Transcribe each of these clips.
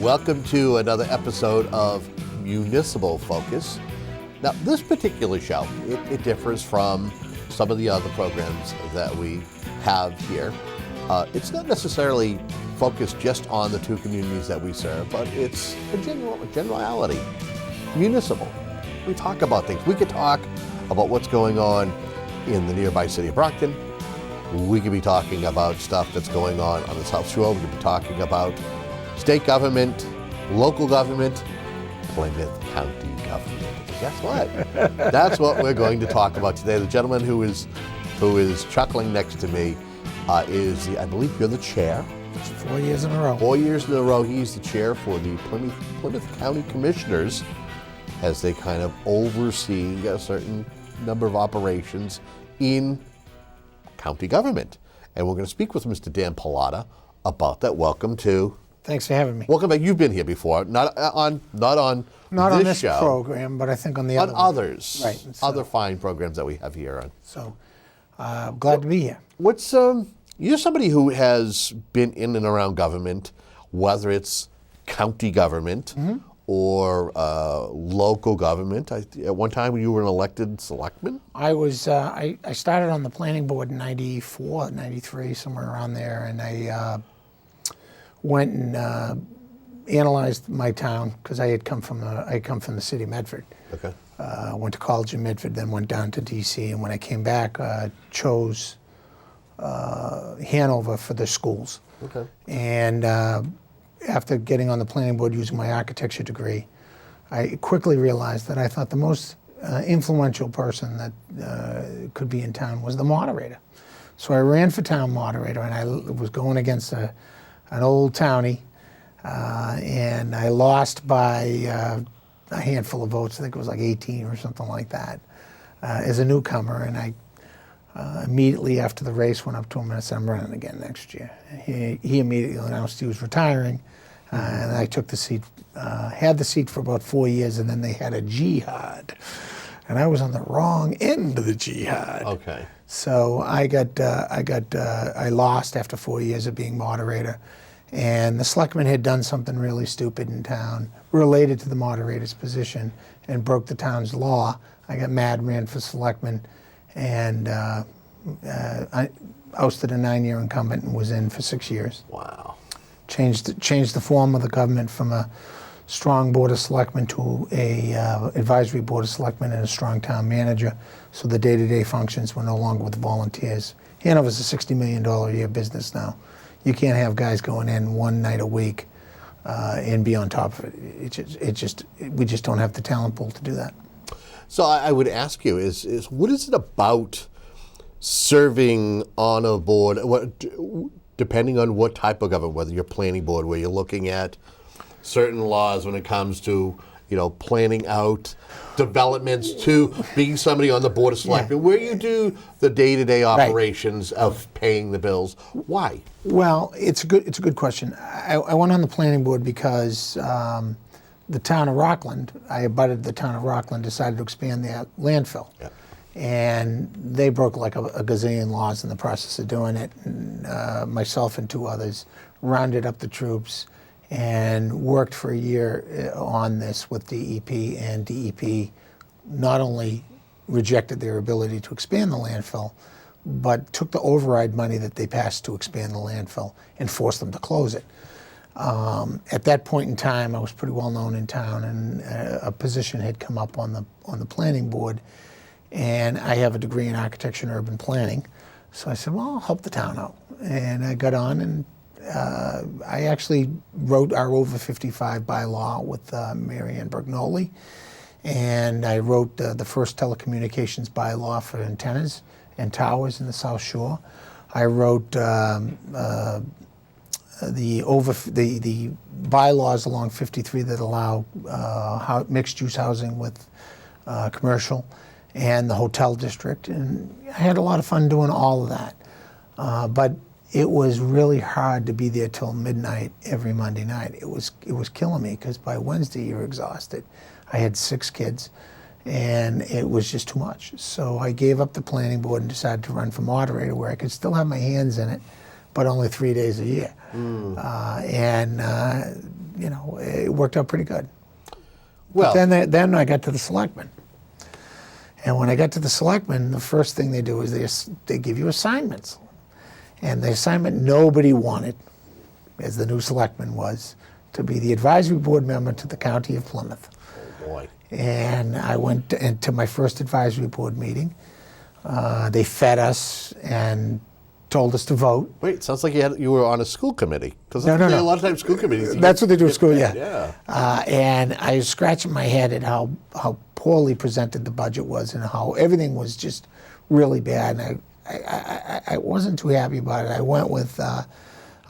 welcome to another episode of Municipal Focus. Now, this particular show, it differs from some of the other programs that we have here. It's not necessarily focused just on the two communities that we serve, but it's a generality. Municipal. We talk about things. We could talk about what's going on in the nearby city of Brockton. We could be talking about stuff that's going on the South Shore. We could be talking about state government, local government, Plymouth County government. And guess what? That's what we're going to talk about today. The gentleman who is chuckling next to me is, I believe you're the chair. It's 4 years in a row. 4 years in a row, he's the chair for the Plymouth County Commissioners as they kind of oversee a certain number of operations in county government. And we're going to speak with Mr. Dan Pallotta about that. Welcome to. Thanks for having me. Welcome back. You've been here before, not on this show, program, but I think on the on other others, right? Other fine programs that we have here on. So, glad to be here. What's you're somebody who has been in and around government, whether it's county government or local government. At one time, you were an elected selectman. I was. I started on the planning board in '94, '93, somewhere around there, and I went and analyzed my town because I had come from the city of Medford. Okay. Went to college in Medford, then went down to D.C. And when I came back, chose Hanover for the schools. Okay. And after getting on the planning board using my architecture degree, I quickly realized that I thought the most influential person that could be in town was the moderator. So I ran for town moderator, and I was going against an old townie, and I lost by a handful of votes. I think it was like 18 or something like that, as a newcomer. And I immediately after the race went up to him and I said, I'm running again next year. He immediately announced he was retiring, and I took the seat, had the seat for about 4 years, and then they had a jihad. And I was on the wrong end of the jihad. Okay. So I lost after 4 years of being moderator, and the selectmen had done something really stupid in town related to the moderator's position and broke the town's law. I got mad, ran for selectman, and I ousted a 9-year incumbent and was in for 6 years. Wow. Changed the form of the government from a strong board of selectmen to a advisory board of selectmen and a strong town manager. So the day-to-day functions were no longer with the volunteers. Hanover's a $60 million a year business now. You can't have guys going in one night a week and be on top of it. We just don't have the talent pool to do that. So I would ask you, is what is it about serving on a board, depending on what type of government, whether you're planning board, where you're looking at certain laws when it comes to, planning out developments, to being somebody on the board of selectmen, where you do the day-to-day operations of paying the bills. Why? Well, it's a good question. I went on the planning board because the town of Rockland, I abutted the town of Rockland, decided to expand their landfill. Yeah. And they broke like a gazillion laws in the process of doing it. And, myself and 2 others rounded up the troops and worked for a year on this with DEP, and DEP not only rejected their ability to expand the landfill, but took the override money that they passed to expand the landfill and forced them to close it. At that point in time, I was pretty well known in town, and a position had come up on the planning board, and I have a degree in architecture and urban planning. So I said, well, I'll help the town out. And I got on, and I actually wrote our over 55 bylaw with Mary Ann Bergnoli, and I wrote the first telecommunications bylaw for antennas and towers in the South Shore. I wrote the bylaws along 53 that allow mixed-use housing with commercial, and the hotel district, and I had a lot of fun doing all of that. But it was really hard to be there till midnight every Monday night. It was killing me, because by Wednesday you're exhausted. I had 6 kids, and it was just too much. So I gave up the planning board and decided to run for moderator, where I could still have my hands in it, but only 3 days a year. it worked out pretty good. Well, But then I got to the selectmen. And when I got to the selectmen, the first thing they do is they give you assignments. And the assignment nobody wanted, as the new selectman was, to be the advisory board member to the county of Plymouth. oh boy. And I went into my first advisory board meeting. They fed us and told us to vote. Wait, sounds like you were on a school committee. Because No. a lot of times school committees. That's what they do at school, yeah. Yeah. And I was scratching my head at how poorly presented the budget was and how everything was just really bad. And I wasn't too happy about it. I went with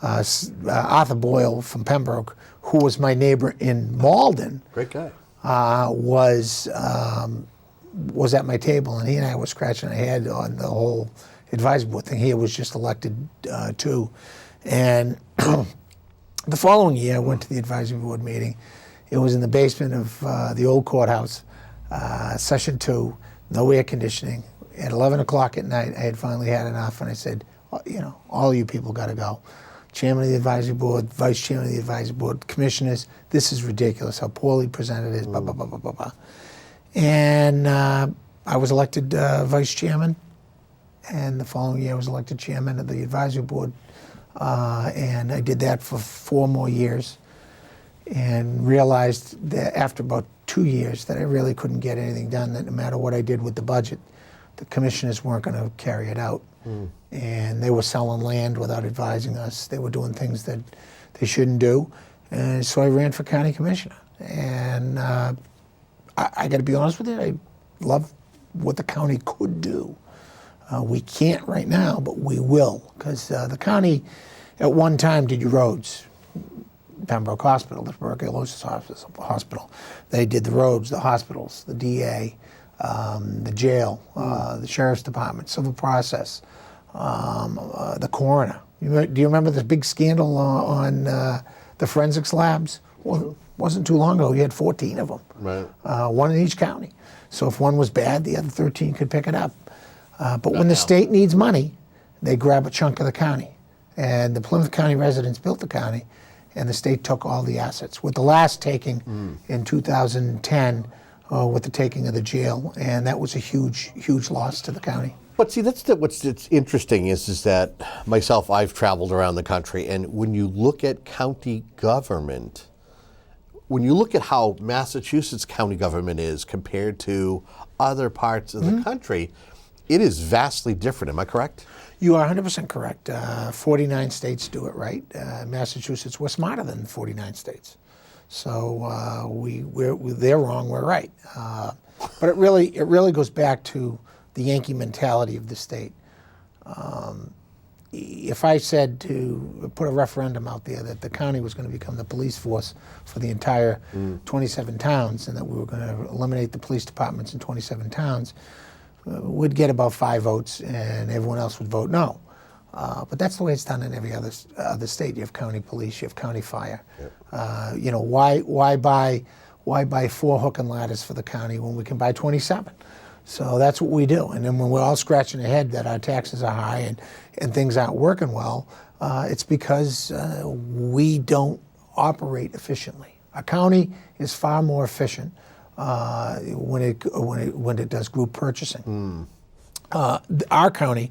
Arthur Boyle from Pembroke, who was my neighbor in Malden. Great guy. Was at my table, and he and I were scratching our head on the whole advisory board thing. He was just elected too. And the following year, I went to the advisory board meeting. It was in the basement of the old courthouse, session 2, no air conditioning. At 11 o'clock at night, I had finally had enough, and I said, all you people got to go. Chairman of the advisory board, vice chairman of the advisory board, commissioners, this is ridiculous how poorly presented it is, blah, blah, blah, blah, blah, blah. And I was elected vice chairman, and the following year I was elected chairman of the advisory board, and I did that for 4 more years, and realized that after about 2 years that I really couldn't get anything done, that no matter what I did with the budget, the commissioners weren't going to carry it out. And they were selling land without advising us. They were doing things that they shouldn't do. And so I ran for county commissioner. And I got to be honest with you, I love what the county could do. We can't right now, but we will. Because the county, at one time, did your roads. Pembroke Hospital, the tuberculosis hospital. They did the roads, the hospitals, the DA, the jail, the sheriff's department, civil process, the coroner. Do you remember the big scandal on the forensics labs? Well, wasn't too long ago. You had 14 of them, Right. One in each county. So if one was bad, the other 13 could pick it up. But when the state needs money, they grab a chunk of the county. And the Plymouth County residents built the county, and the state took all the assets. With the last taking in 2010, with the taking of the jail, and that was a huge, huge loss to the county. But see, what's interesting is that myself, I've traveled around the country, and when you look at county government, when you look at how Massachusetts county government is compared to other parts of the country, it is vastly different. Am I correct? You are 100% correct. 49 states do it right. Massachusetts, we're smarter than 49 states. So they're wrong, we're right. But it really goes back to the Yankee mentality of the state. If I said to put a referendum out there that the county was going to become the police force for the entire 27 towns, and that we were going to eliminate the police departments in 27 towns, we'd get about 5 votes, and everyone else would vote no. But that's the way it's done in every other state. You have county police, you have county fire. Yep. Why buy 4 hook and ladders for the county when we can buy 27? So that's what we do. And then when we're all scratching our head that our taxes are high and things aren't working well, it's because we don't operate efficiently. A county is far more efficient when it does group purchasing. Our county,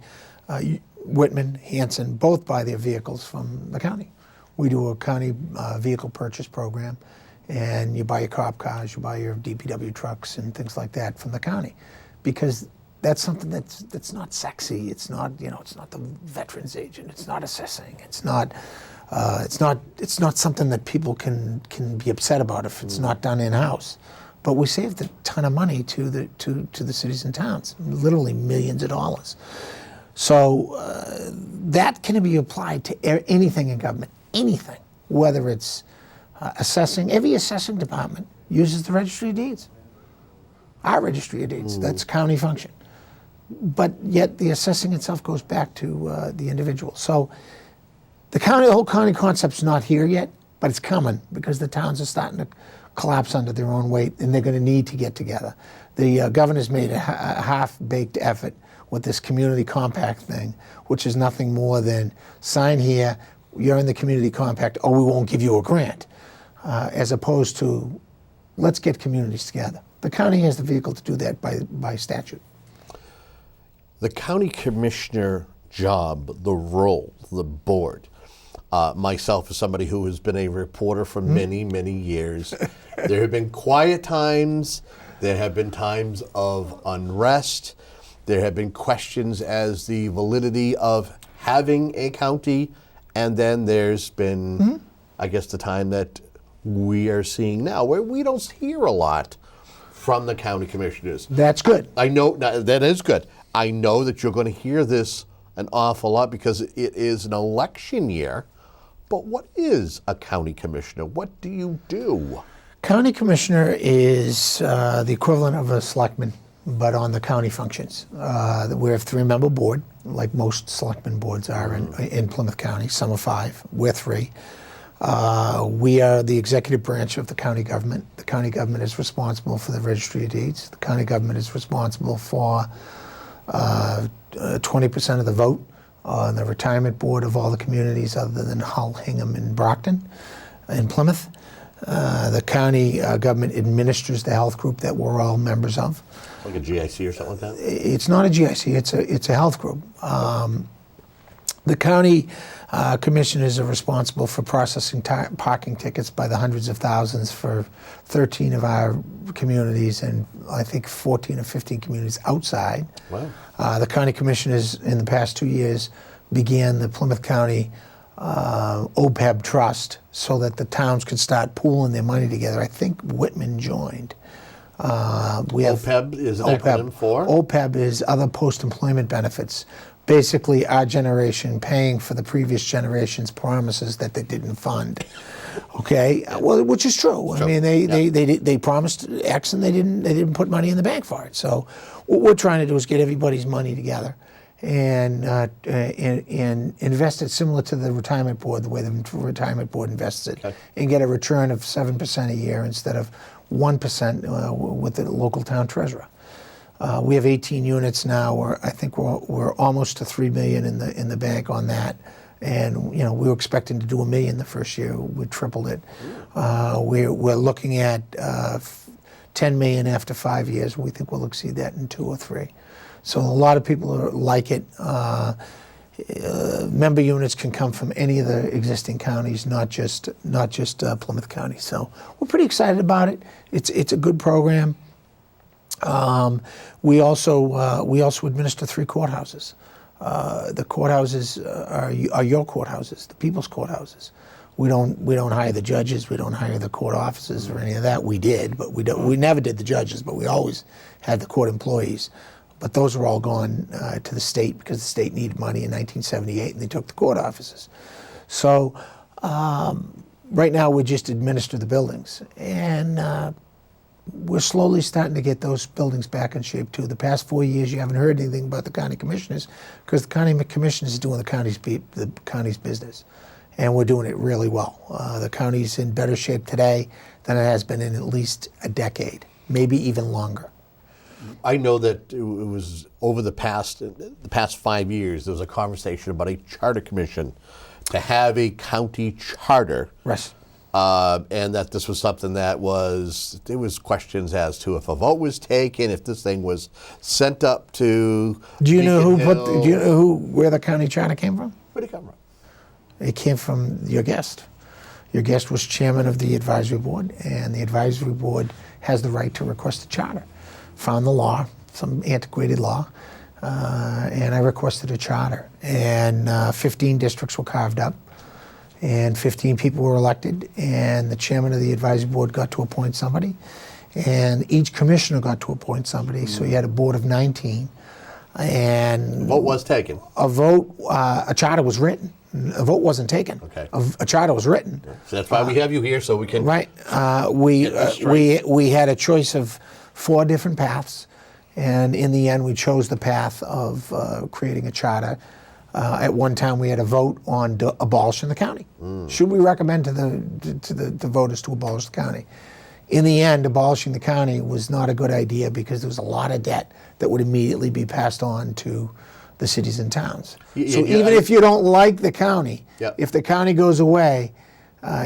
Whitman, Hanson, both buy their vehicles from the county. We do a county vehicle purchase program, and you buy your cop cars, you buy your DPW trucks and things like that from the county, because that's something that's not sexy. It's not it's not the veterans agent. It's not assessing. It's not something that people can be upset about if it's not done in house. But we saved a ton of money to the cities and towns, literally millions of dollars. So that can be applied to anything in government, anything, whether it's assessing. Every assessing department uses the registry of deeds. Our registry of deeds, that's county function. But yet the assessing itself goes back to the individual. So the whole county concept's not here yet, but it's coming because the towns are starting to collapse under their own weight, and they're going to need to get together. The governor's made a half-baked effort with this community compact thing, which is nothing more than sign here, you're in the community compact, we won't give you a grant. as opposed to let's get communities together. The county has the vehicle to do that by statute. The county commissioner job, the role, the board. Myself, as somebody who has been a reporter for many, many years, there have been quiet times, there have been times of unrest, there have been questions as the validity of having a county, and then there's been, I guess, the time that we are seeing now, where we don't hear a lot from the county commissioners. That's good. I know that is good. I know that you're going to hear this an awful lot because it is an election year. But what is a county commissioner? What do you do? County commissioner is the equivalent of a selectman, but on the county functions. We have a 3-member board, like most selectman boards are in Plymouth County. Some are 5. We're 3. We are the executive branch of the county government. The county government is responsible for the registry of deeds. The county government is responsible for 20% of the vote on the retirement board of all the communities other than Hull, Hingham, and Brockton in Plymouth. The county government administers the health group that we're all members of. Like a GIC or something like that? It's not a GIC, it's a health group. The county commissioners are responsible for processing parking tickets by the hundreds of thousands for 13 of our communities and I think 14 or 15 communities outside. Wow. The county commissioners in the past 2 years began the Plymouth County OPEB trust so that the towns could start pooling their money together. I think Whitman joined. OPEB is an acronym for? OPEB is other post-employment benefits. Basically, our generation paying for the previous generation's promises that they didn't fund. Okay, well, which is true. I mean, they promised X and they didn't put money in the bank for it. So, what we're trying to do is get everybody's money together and invest it similar to the retirement board, the way the retirement board invests it, and get a return of 7% a year instead of 1% with the local town treasurer. We have 18 units now. I think we're almost to $3 million in the bank on that, and we were expecting to do $1 million the first year. We tripled it. We're looking at $10 million after 5 years. We think we'll exceed that in 2 or 3. So a lot of people like it. Member units can come from any of the existing counties, not just Plymouth County. So we're pretty excited about it. It's a good program. We also administer 3 courthouses. The courthouses are your courthouses, the people's courthouses. We don't hire the judges. We don't hire the court officers or any of that. We did, but we never did the judges. But we always had the court employees. But those were all gone to the state because the state needed money in 1978, and they took the court offices. So right now we just administer the buildings, and we're slowly starting to get those buildings back in shape too. The past 4 years, you haven't heard anything about the county commissioners because the county commissioners is doing the county's business, and we're doing it really well. The county's in better shape today than it has been in at least a decade, maybe even longer. I know that it was over the past 5 years, there was a conversation about a charter commission to have a county charter. Yes. And that this was something that there was questions as to if a vote was taken, if this thing was sent up to. Do you know where the county charter came from? Where did it come from? It came from your guest. Your guest was chairman of the advisory board, and the advisory board has the right to request a charter. Found the law, some antiquated law, and I requested a charter. And 15 districts were carved up, and 15 people were elected, and the chairman of the advisory board got to appoint somebody, and each commissioner got to appoint somebody, so you had a board of 19. And a vote was taken. A charter was written. A vote wasn't taken. Okay. A charter was written. So that's why we have you here, so we can. Right. We had a choice of 4 different paths, and in the end, we chose the path of creating a charter. At one time, we had a vote on abolishing the county. Should we recommend to the voters to abolish the county? In the end, abolishing the county was not a good idea because there was a lot of debt that would immediately be passed on to the cities and towns. So even if you don't like the county, if the county goes away,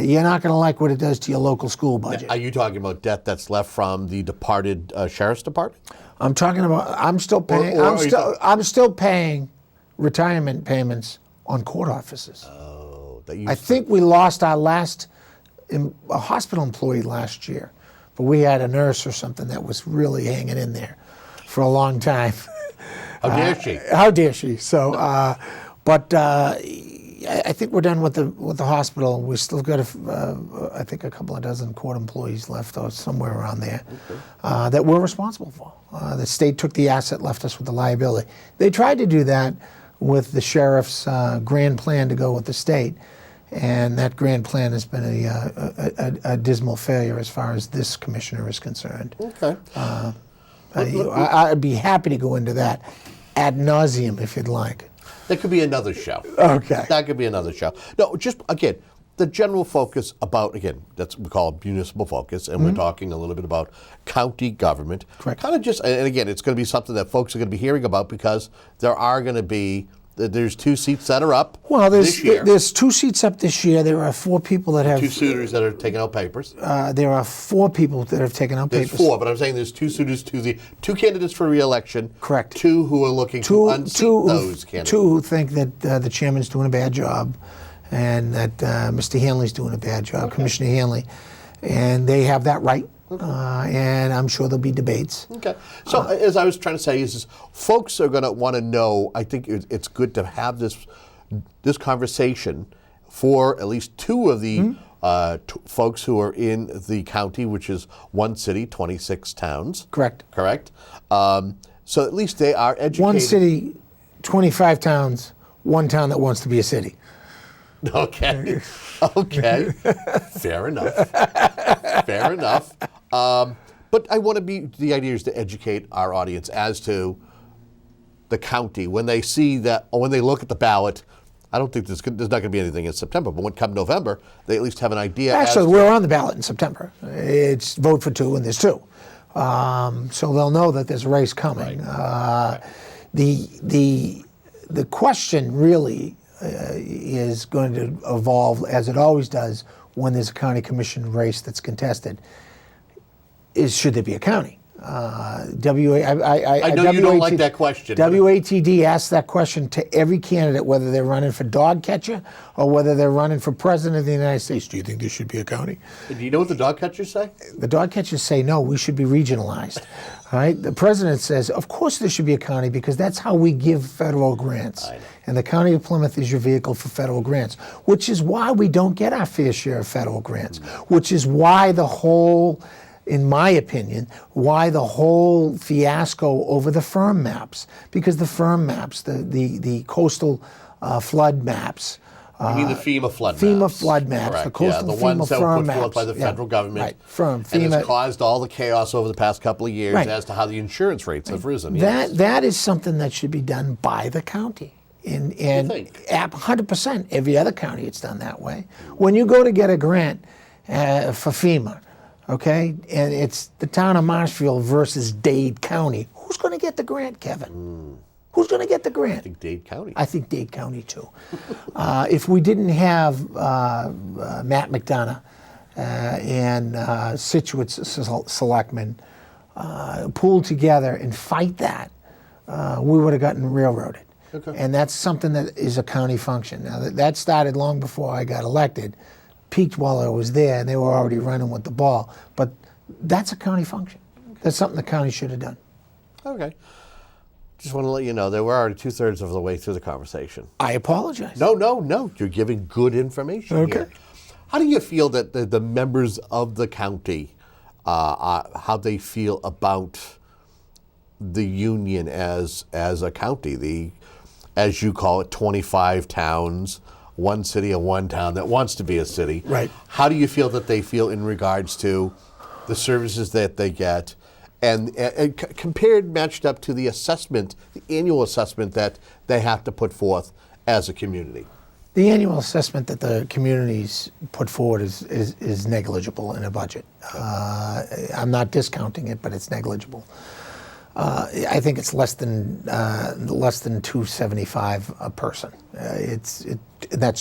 you're not going to like what it does to your local school budget. Are you talking about debt that's left from the departed sheriff's department? I'm talking about. I'm still paying. I'm still paying retirement payments on court officers. Oh, I think we lost our last a hospital employee last year, but we had a nurse or something that was really hanging in there for a long time. How dare she? How dare she? So, but I think we're done with the hospital. We still got I think a couple of dozen court employees left, or somewhere around there, that we're responsible for. The state took the asset, left us with the liability. They tried to do that with the sheriff's grand plan to go with the state, and that grand plan has been a dismal failure as far as this commissioner is concerned. Okay. I'd be happy to go into that ad nauseum if you'd like. That could be another show. Okay. That could be another show. No, just, again, the general focus about, again, that's we call it municipal focus, and we're talking a little bit about county government. Correct. Kind of just, and again, it's going to be something that folks are going to be hearing about because there are going to be, there's 2 seats that are up this year. There's 2 seats up this year. There are 4 people that have... 2 suitors that are taking out papers. There are 4 people that have taken out papers. There's 4, but I'm saying there's 2 suitors to the 2 candidates for re-election. Correct. 2 who are looking to unseat those candidates. 2 who think that the chairman's doing a bad job, and that Mr. Hanley's doing a bad job, Okay. Commissioner Hanley, and they have that right. And I'm sure there'll be debates. Okay. So as I was trying to say is folks are going to want to know, I think it's good to have this conversation for at least 2 of the folks who are in the county, which is 1 city, 26 towns. Correct. Correct? So at least they are educated. 1 city, 25 towns, 1 town that wants to be a city. Okay. Okay. Fair enough. Fair enough. But I want to the idea is to educate our audience as to the county. When they see that, or when they look at the ballot, I don't think there's not going to be anything in September, but when come November, they at least have an idea. Actually, we're on the ballot in September. It's vote for 2, and there's 2. So they'll know that there's a race coming. Right. The question really is going to evolve, as it always does when there's a county commission race that's contested, is should there be a county? I know you don't like that question. WATD asks that question to every candidate, whether they're running for dog catcher or whether they're running for president of the United States. Do you think there should be a county? Do you know what the dog catchers say? The dog catchers say, no, we should be regionalized. All right? The president says, of course there should be a county because that's how we give federal grants. And the county of Plymouth is your vehicle for federal grants, which is why we don't get our fair share of federal grants, which is why the whole, in my opinion, why the whole fiasco over the firm maps, because the firm maps, the coastal flood maps. You mean the FEMA flood maps? FEMA flood maps, correct. the coastal the FEMA ones that were firm put forth maps. by the federal government. Right, firm, and FEMA. it's caused all the chaos over the past couple of years as to how the insurance rates have risen. Yes. That is something that should be done by the county. And 100%, every other county it's done that way. When you go to get a grant for FEMA, okay, and it's the town of Marshfield versus Dade County, who's going to get the grant, Kevin? Who's going to get the grant? I think Dade County. I think Dade County too. If we didn't have Matt McDonough and Situate's selectmen pooled together and fight that, we would have gotten railroaded. Okay. And that's something that is a county function. Now, that started long before I got elected, peaked while I was there, and they were already running with the ball. But that's a county function. That's something the county should have done. Okay. Just want to let you know that we're already 2/3 of the way through the conversation. I apologize. No. You're giving good information here. How do you feel that the members of the county, how they feel about the union as a county, as you call it, 25 towns, 1 city and 1 town that wants to be a city. Right. How do you feel that they feel in regards to the services that they get, and compared, matched up to the assessment, the annual assessment that they have to put forth as a community? The annual assessment that the communities put forward is negligible in a budget. I'm not discounting it, but it's negligible. I think it's less than $2.75 a person. That's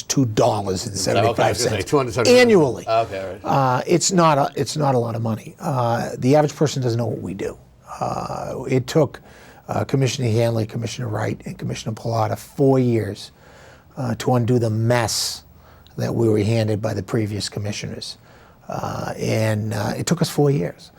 $2.75 annually. Okay, right. It's not a lot of money. The average person doesn't know what we do. It took Commissioner Hanley, Commissioner Wright, and Commissioner Pallotta 4 years to undo the mess that we were handed by the previous commissioners. And it took us 4 years.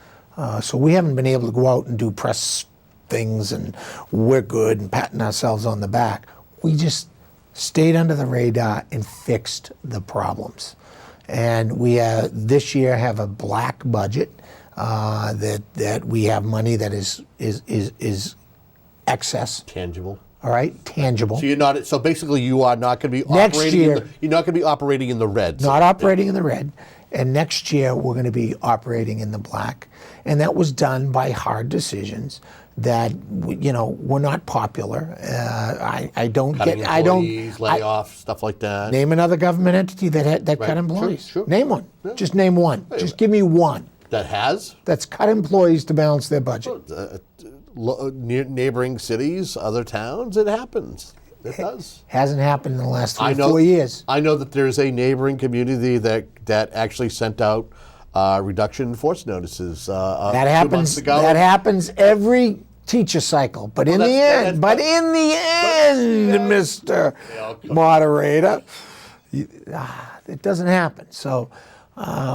So we haven't been able to go out and do press things and we're good and patting ourselves on the back. We just stayed under the radar and fixed the problems. And we this year have a black budget that we have money that is excess. Tangible. All right, tangible. So you're not. So basically, you are not going to be operating. You're not going to be operating in the red. Not operating in the red. And next year we're going to be operating in the black. And that was done by hard decisions that were not popular. I don't Cutting get. employees, layoffs, stuff like that. Name another government entity that cut employees. Sure. Name one. Yeah. Just name one. Just give me one. That has That's cut employees to balance their budget. Neighboring cities, other towns. It happens. It does. Hasn't happened in the last 3 or 4 years. I know that there's a neighboring community that actually sent out reduction in force notices. That 2 happens. months ago. That happens every teacher cycle. But in the end, Mr. Moderator, it doesn't happen. So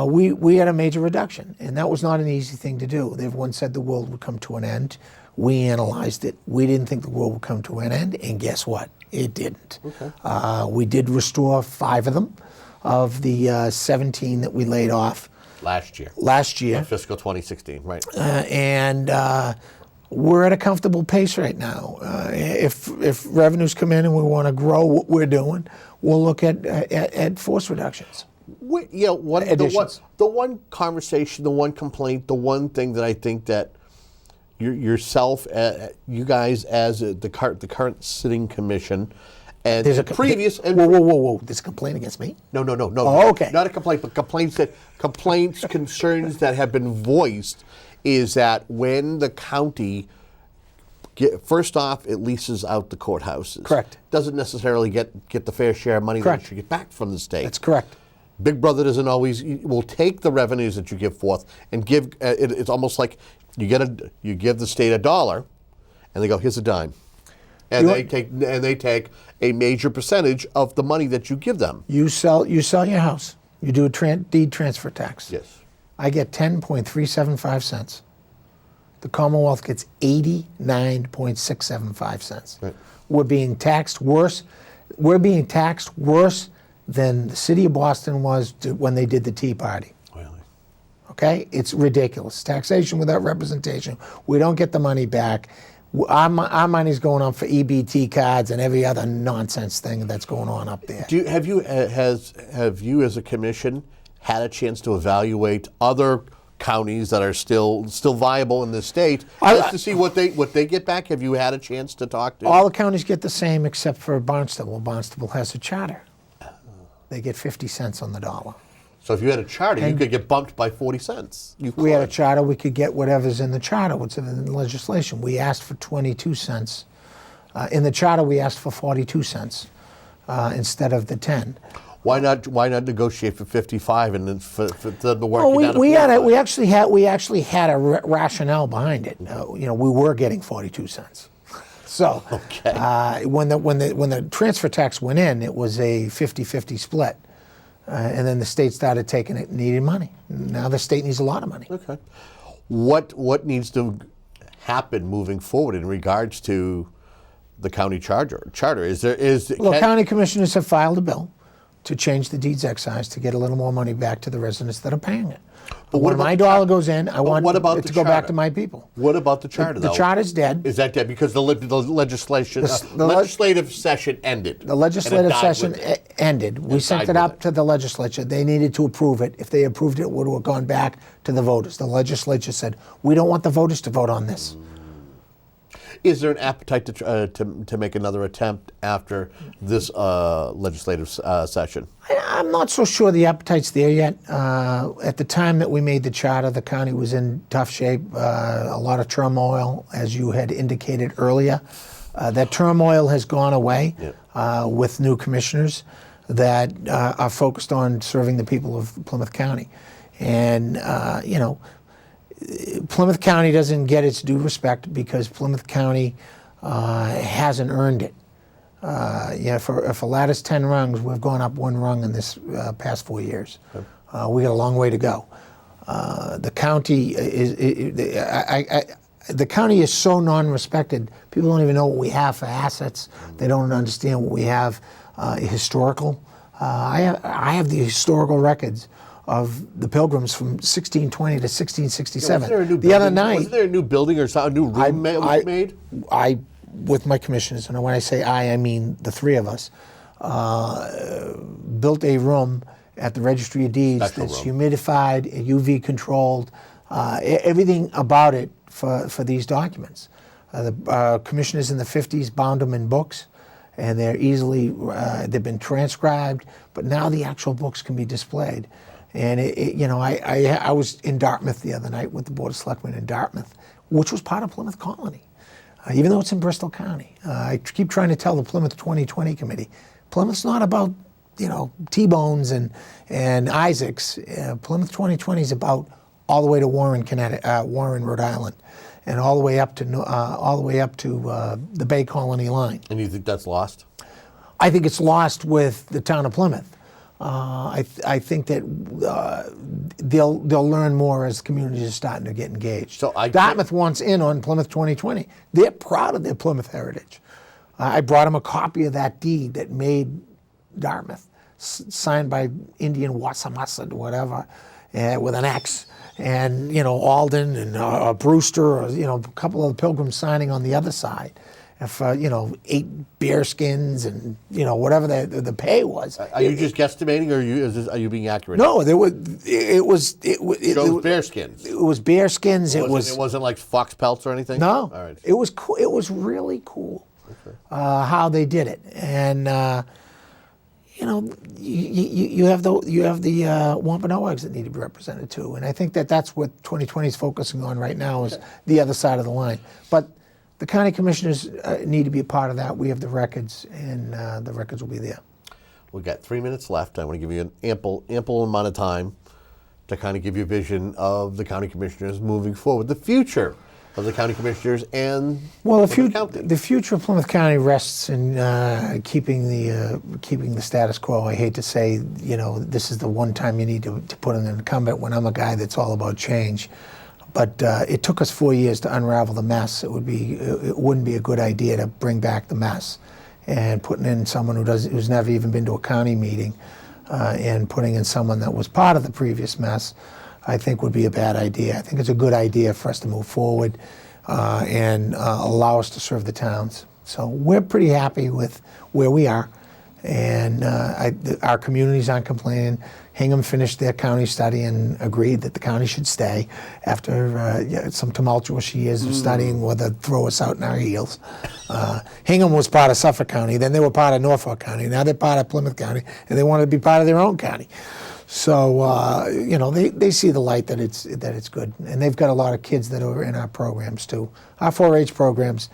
we had a major reduction, and that was not an easy thing to do. Everyone said the world would come to an end. We analyzed it. We didn't think the world would come to an end, and guess what? It didn't. Okay. We did restore 5 of them, of the 17 that we laid off last year. Fiscal 2016, right. And we're at a comfortable pace right now. If revenues come in and we want to grow what we're doing, we'll look at force reductions. The one conversation, the one complaint, the one thing that I think that yourself, you guys as the current sitting commission, and There's the previous. Whoa! There's a complaint against me? No. Oh, okay. Not a complaint, but complaints, concerns that have been voiced is that when the county, first off, it leases out the courthouses. Correct. Doesn't necessarily get the fair share of money Correct. that it should get back from the state. That's correct. Big Brother doesn't always will take the revenues that you give forth and give. It's almost like you give the state $1, and they go, here's a dime, and they take a major percentage of the money that you give them. You sell your house. You do a deed transfer tax. Yes. I get 10.375 cents. The Commonwealth gets 89.675 cents. Right. We're being taxed worse. We're being taxed worse than the city of Boston was when they did the Tea Party. Really? Okay? It's ridiculous. Taxation without representation. We don't get the money back. Our money's going on for EBT cards and every other nonsense thing that's going on up there. Have you as a commission had a chance to evaluate other counties that are still viable in the state just to see what they get back? Have you had a chance to talk to? All the counties get the same except for Barnstable. Barnstable has a charter. They get 50 cents on the dollar. So if you had a charter, you could get bumped by 40 cents. We had a charter, we could get whatever's in the charter, what's in the legislation. We asked for 22 cents. In the charter, we asked for 42 cents instead of the 10. Why not negotiate for 55 and then for the work? We actually had a rationale behind it. We were getting 42 cents. So when the transfer tax went in, it was a 50-50 split. And then the state started taking it and needed money. Now the state needs a lot of money. Okay. What needs to happen moving forward in regards to the county charter? County commissioners have filed a bill to change the deeds excise to get a little more money back to the residents that are paying it. But when my dollar goes in, I want it to go back to my people. What about the charter, though? The charter's dead. Is that dead? Because the legislative session ended. The legislative session ended. We sent it up to the legislature. They needed to approve it. If they approved it, it would have gone back to the voters. The legislature said, we don't want the voters to vote on this. Is there an appetite to make another attempt after this legislative session? I'm not so sure the appetite's there yet. At the time that we made the charter, the county was in tough shape, a lot of turmoil, as you had indicated earlier. That turmoil has gone away with new commissioners that are focused on serving the people of Plymouth County. And, Plymouth County doesn't get its due respect because Plymouth County hasn't earned it. For lattice 10 rungs, we've gone up one rung in this past 4 years. Okay. We got a long way to go. The county the county is so non-respected. People don't even know what we have for assets. They don't understand what we have historical. I have the historical records of the Pilgrims from 1620 to 1667. Wasn't there a new building or something, a new room made? I, with my commissioners, and when I say I mean the three of us, built a room at the Registry of Deeds that's humidified, UV controlled, everything about it for these documents. The commissioners in the 50s bound them in books, and they're they've been transcribed, but now the actual books can be displayed. And I was in Dartmouth the other night with the Board of Selectmen in Dartmouth, which was part of Plymouth Colony, even though it's in Bristol County. I keep trying to tell the Plymouth 2020 committee, Plymouth's not about T-bones and Isaacs. Plymouth 2020 is about all the way to Warren, Rhode Island, and all the way up to the Bay Colony line. And you think that's lost? I think it's lost with the town of Plymouth. I think that they'll learn more as communities are starting to get engaged. So Dartmouth wants in on Plymouth 2020. They're proud of their Plymouth heritage. I brought them a copy of that deed that made Dartmouth, signed by Indian Wassamasad, whatever, with an X, and Alden and Brewster, or a couple of the Pilgrims signing on the other side. If 8 bear skins and whatever the pay was. Are you just guesstimating, or are you being accurate? No, it was bear skins. It was bear skins. It wasn't like fox pelts or anything. No, all right. It was cool. It was really cool how they did it, and you have the Wampanoags that need to be represented too, and I think that's what 2020 is focusing on right now is the other side of the line, but. The county commissioners need to be a part of that. We have the records, and the records will be there. We've got 3 minutes left. I want to give you an ample amount of time to kind of give you a vision of the county commissioners moving forward, the future of the county commissioners and the future of Plymouth County rests in keeping the status quo. I hate to say, this is the one time you need to put in an incumbent when I'm a guy that's all about change. But it took us 4 years to unravel the mess. It wouldn't be a good idea to bring back the mess, and putting in someone who's never even been to a county meeting, and putting in someone that was part of the previous mess, I think would be a bad idea. I think it's a good idea for us to move forward and allow us to serve the towns. So we're pretty happy with where we are, and our communities aren't complaining. Hingham finished their county study and agreed that the county should stay after some tumultuous years of studying whether to throw us out in our heels. Hingham was part of Suffolk County, then they were part of Norfolk County, now they're part of Plymouth County, and they wanted to be part of their own county. So, they see the light that it's good. And they've got a lot of kids that are in our programs too. Our 4-H programs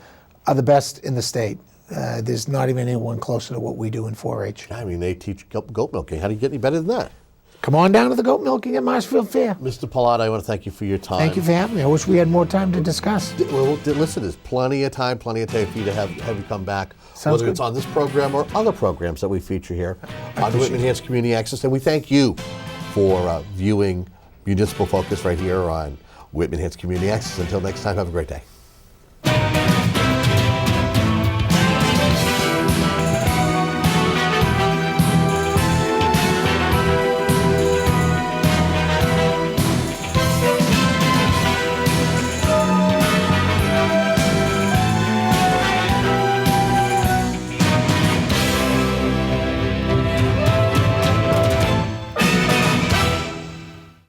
are the best in the state. There's not even anyone closer to what we do in 4-H. I mean, they teach goat milking. How do you get any better than that? Come on down to the goat milking at Marshfield Fair. Mr. Pallotta, I want to thank you for your time. Thank you for having me. I wish we had more time to discuss. Well, listen, there's plenty of time for you to have you come back, Sounds whether good. It's on this program or other programs that we feature here on the Whitman Enhanced Community Access. And we thank you for viewing Municipal Focus right here on Whitman Enhanced Community Access. Until next time, have a great day.